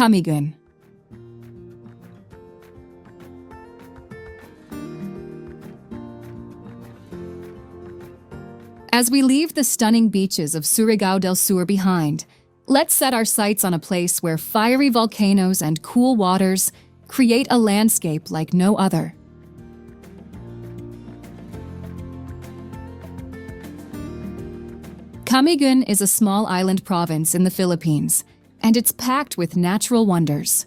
Camiguin. As we leave the stunning beaches of Surigao del Sur behind, let's set our sights on a place where fiery volcanoes and cool waters create a landscape like no other. Camiguin is a small island province in the Philippines, and it's packed with natural wonders.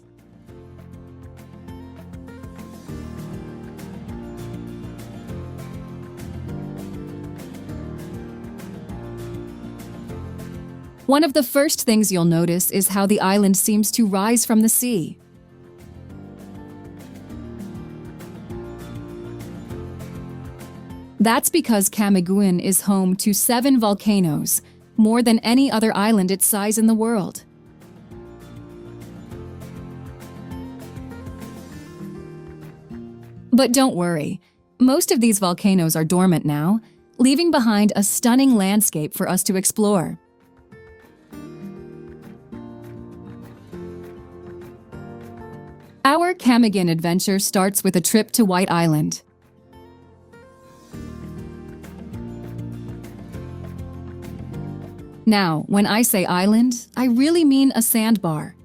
One of the first things you'll notice is how the island seems to rise from the sea. That's because Camiguin is home to 7 volcanoes, more than any other island its size in the world. But don't worry, most of these volcanoes are dormant now, leaving behind a stunning landscape for us to explore. Our Camiguin adventure starts with a trip to White Island. Now, when I say island, I really mean a sandbar.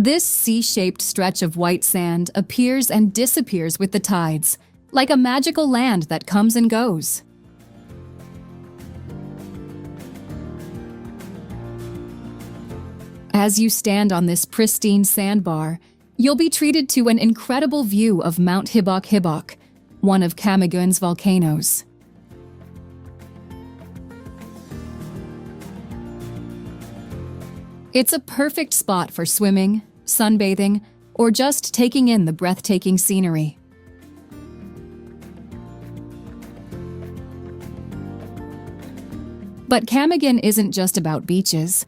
This C-shaped stretch of white sand appears and disappears with the tides, like a magical land that comes and goes. As you stand on this pristine sandbar, you'll be treated to an incredible view of Mount Hibok-Hibok, one of Camiguin's volcanoes. It's a perfect spot for swimming, sunbathing, or just taking in the breathtaking scenery. But Camiguin isn't just about beaches.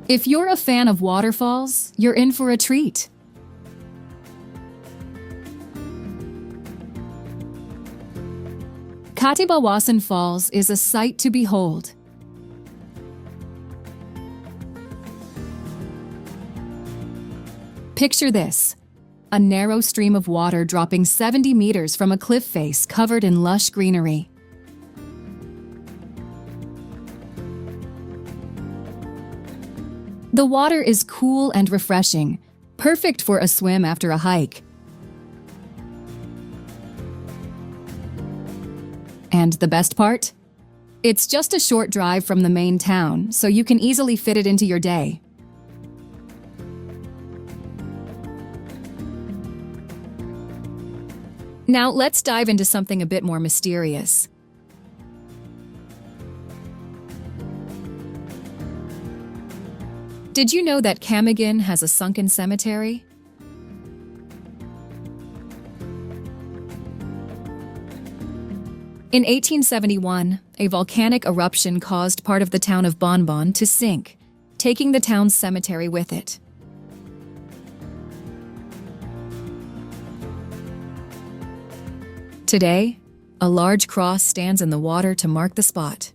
If you're a fan of waterfalls, you're in for a treat. Katibawasan Falls is a sight to behold. Picture this, a narrow stream of water dropping 70 meters from a cliff face covered in lush greenery. The water is cool and refreshing, perfect for a swim after a hike. And the best part? It's just a short drive from the main town, so you can easily fit it into your day. Now let's dive into something a bit more mysterious. Did you know that Camiguin has a sunken cemetery? In 1871, a volcanic eruption caused part of the town of Bonbon to sink, taking the town's cemetery with it. Today, a large cross stands in the water to mark the spot.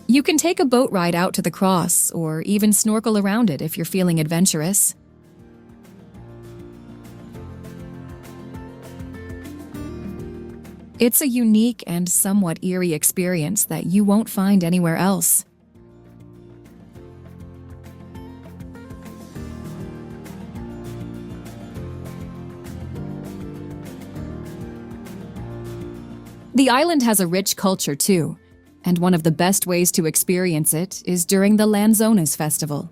You can take a boat ride out to the cross, or even snorkel around it if you're feeling adventurous. It's a unique and somewhat eerie experience that you won't find anywhere else. The island has a rich culture too, and one of the best ways to experience it is during the Lanzones Festival.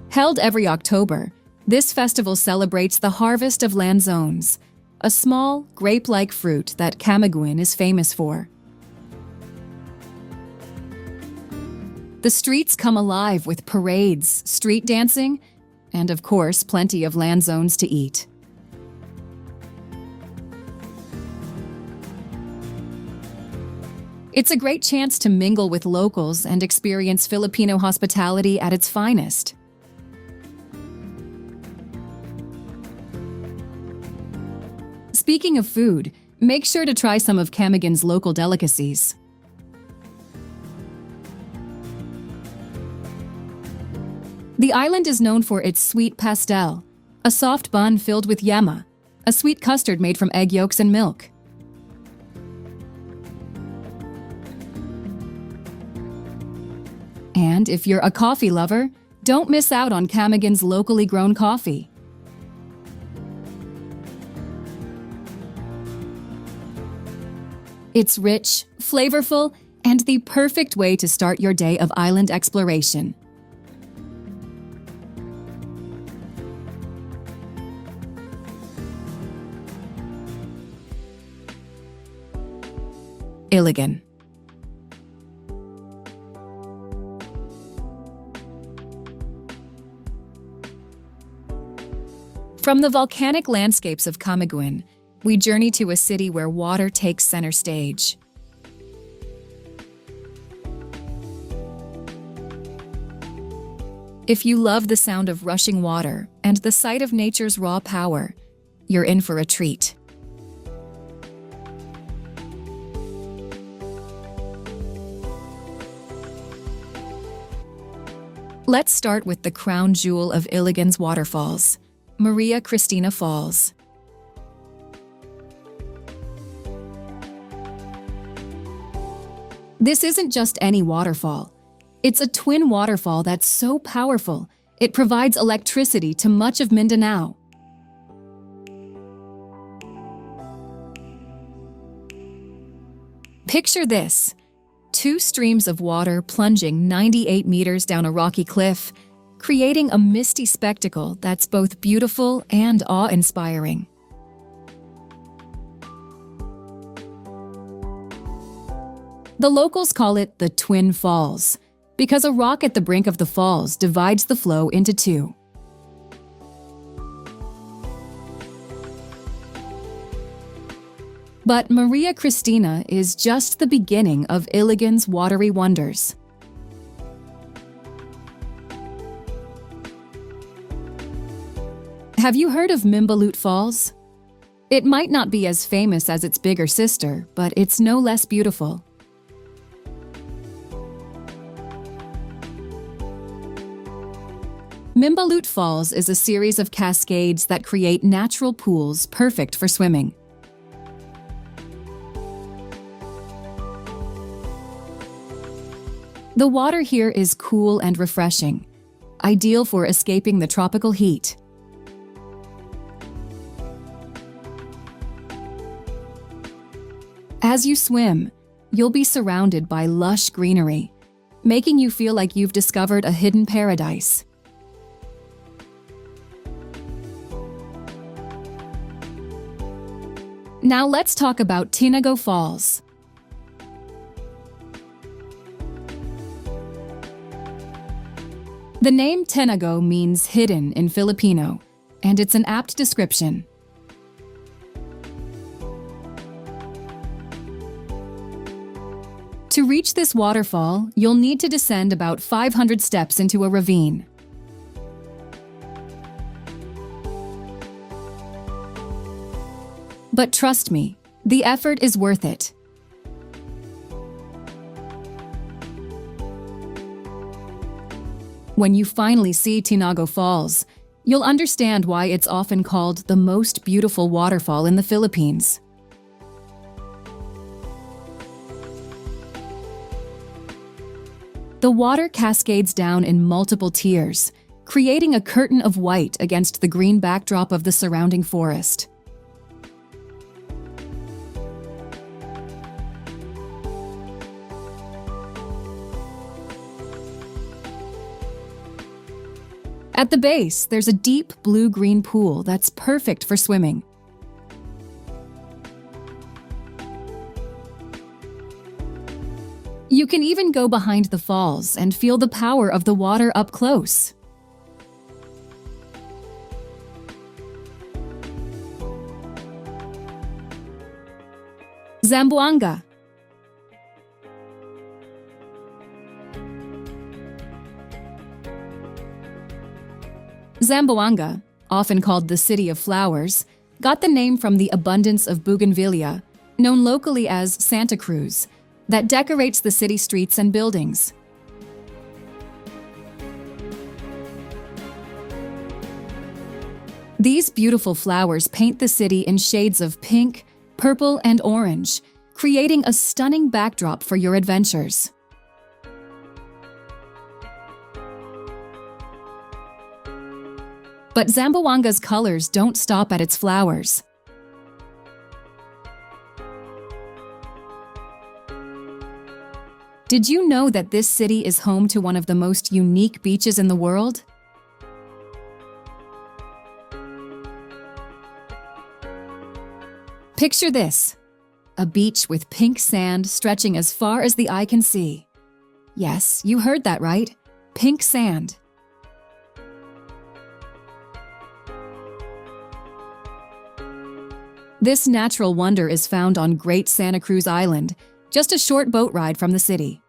Held every October, this festival celebrates the harvest of lanzones, a small, grape-like fruit that Camiguin is famous for. The streets come alive with parades, street dancing, and of course, plenty of lanzones to eat. It's a great chance to mingle with locals and experience Filipino hospitality at its finest. Speaking of food, make sure to try some of Camaguin's local delicacies. The island is known for its sweet pastel, a soft bun filled with yema, a sweet custard made from egg yolks and milk. And if you're a coffee lover, don't miss out on Camaguin's locally grown coffee. It's rich, flavorful, and the perfect way to start your day of island exploration. Iligan. From the volcanic landscapes of Camaguin, we journey to a city where water takes center stage. If you love the sound of rushing water and the sight of nature's raw power, you're in for a treat. Let's start with the crown jewel of Iligan's waterfalls, Maria Cristina Falls. This isn't just any waterfall. It's a twin waterfall that's so powerful, it provides electricity to much of Mindanao. Picture this: two streams of water plunging 98 meters down a rocky cliff, creating a misty spectacle that's both beautiful and awe-inspiring. The locals call it the Twin Falls because a rock at the brink of the falls divides the flow into two. But Maria Cristina is just the beginning of Iligan's watery wonders. Have you heard of Mimbalut Falls? It might not be as famous as its bigger sister, but it's no less beautiful. Mimbalut Falls is a series of cascades that create natural pools perfect for swimming. The water here is cool and refreshing, ideal for escaping the tropical heat. As you swim, you'll be surrounded by lush greenery, making you feel like you've discovered a hidden paradise. Now let's talk about Tinago Falls. The name Tinago means hidden in Filipino, and it's an apt description. To reach this waterfall, you'll need to descend about 500 steps into a ravine. But trust me, the effort is worth it. When you finally see Tinago Falls, you'll understand why it's often called the most beautiful waterfall in the Philippines. The water cascades down in multiple tiers, creating a curtain of white against the green backdrop of the surrounding forest. At the base, there's a deep blue-green pool that's perfect for swimming. You can even go behind the falls and feel the power of the water up close. Zamboanga. Zamboanga, often called the City of Flowers, got the name from the abundance of bougainvillea, known locally as Santa Cruz, that decorates the city streets and buildings. These beautiful flowers paint the city in shades of pink, purple, and orange, creating a stunning backdrop for your adventures. But Zamboanga's colors don't stop at its flowers. Did you know that this city is home to one of the most unique beaches in the world? Picture this: a beach with pink sand stretching as far as the eye can see. Yes, you heard that right. Pink sand. This natural wonder is found on Great Santa Cruz Island, just a short boat ride from the city.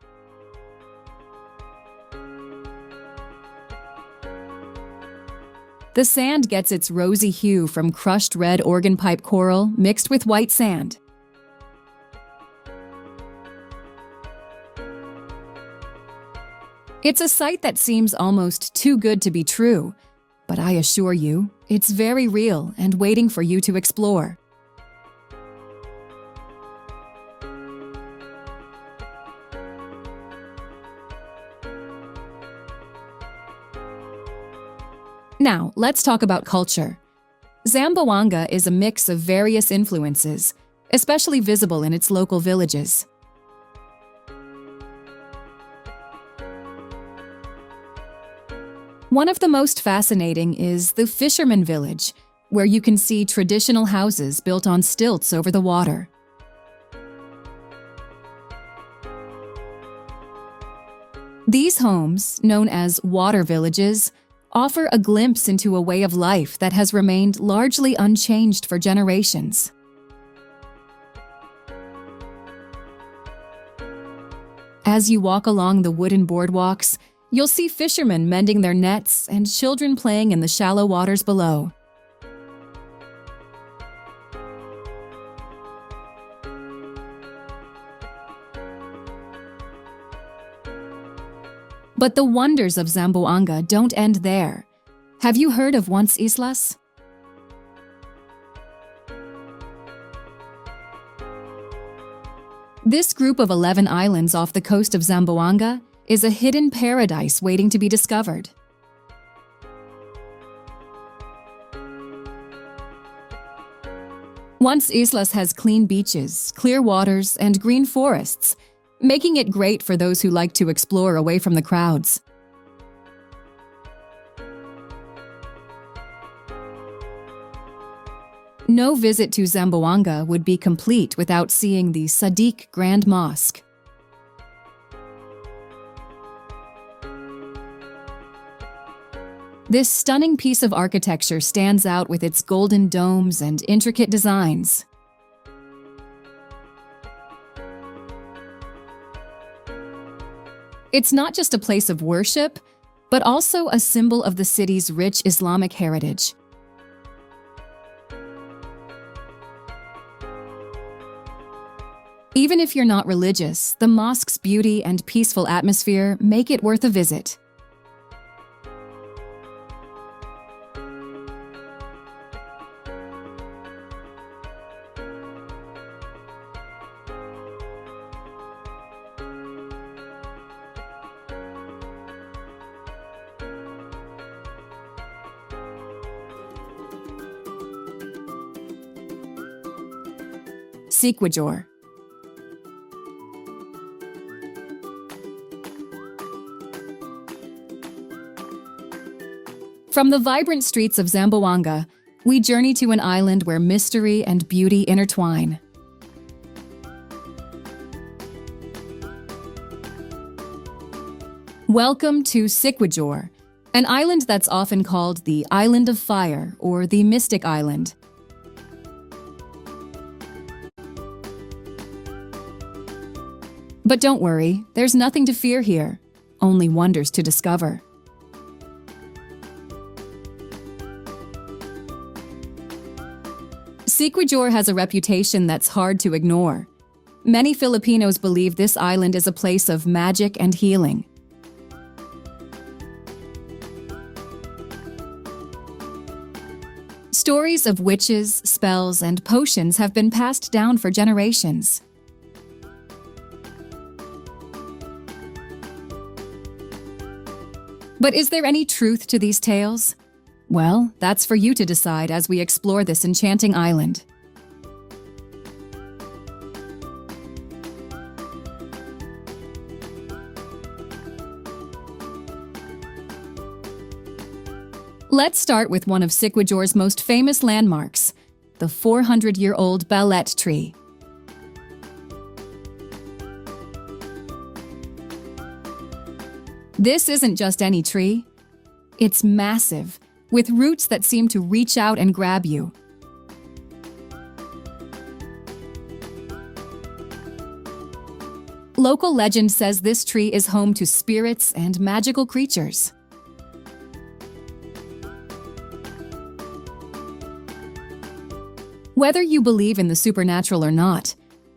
The sand gets its rosy hue from crushed red organ pipe coral mixed with white sand. It's a sight that seems almost too good to be true, but I assure you, it's very real and waiting for you to explore. Now, let's talk about culture. Zamboanga is a mix of various influences, especially visible in its local villages. One of the most fascinating is the Fisherman Village, where you can see traditional houses built on stilts over the water. These homes, known as water villages, offer a glimpse into a way of life that has remained largely unchanged for generations. As you walk along the wooden boardwalks, you'll see fishermen mending their nets and children playing in the shallow waters below. But the wonders of Zamboanga don't end there. Have you heard of Once Islas? This group of 11 islands off the coast of Zamboanga is a hidden paradise waiting to be discovered. Once Islas has clean beaches, clear waters, and green forests, making it great for those who like to explore away from the crowds. No visit to Zamboanga would be complete without seeing the Sadiq Grand Mosque. This stunning piece of architecture stands out with its golden domes and intricate designs. It's not just a place of worship, but also a symbol of the city's rich Islamic heritage. Even if you're not religious, the mosque's beauty and peaceful atmosphere make it worth a visit. Sequijor. From the vibrant streets of Zamboanga, we journey to an island where mystery and beauty intertwine. Welcome to Sequijor, an island that's often called the Island of Fire or the Mystic Island. But don't worry, there's nothing to fear here, only wonders to discover. Siquijor has a reputation that's hard to ignore. Many Filipinos believe this island is a place of magic and healing. Stories of witches, spells, and potions have been passed down for generations. But is there any truth to these tales? Well, that's for you to decide as we explore this enchanting island. Let's start with one of Siquijor's most famous landmarks, the 400-year-old balete tree. This isn't just any tree. It's massive, with roots that seem to reach out and grab you. Local legend says this tree is home to spirits and magical creatures. Whether you believe in the supernatural or not,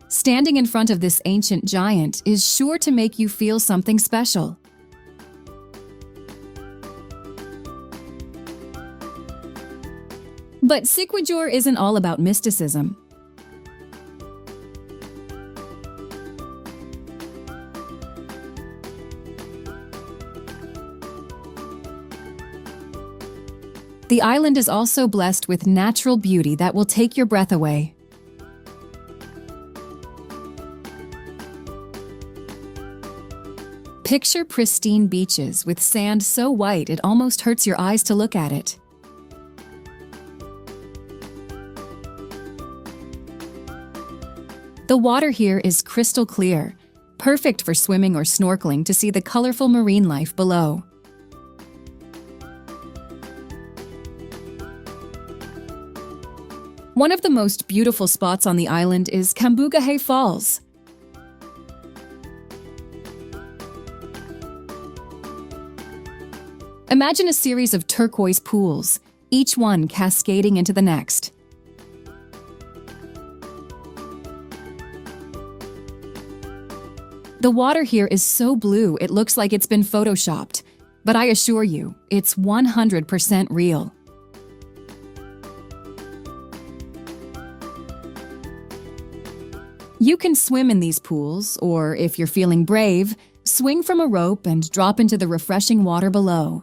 standing in front of this ancient giant is sure to make you feel something special. But Siquijor isn't all about mysticism. The island is also blessed with natural beauty that will take your breath away. Picture pristine beaches with sand so white it almost hurts your eyes to look at it. The water here is crystal clear, perfect for swimming or snorkeling to see the colorful marine life below. One of the most beautiful spots on the island is Cambugahay Falls. Imagine a series of turquoise pools, each one cascading into the next. The water here is so blue it looks like it's been photoshopped, but I assure you, it's 100% real. You can swim in these pools, or if you're feeling brave, swing from a rope and drop into the refreshing water below.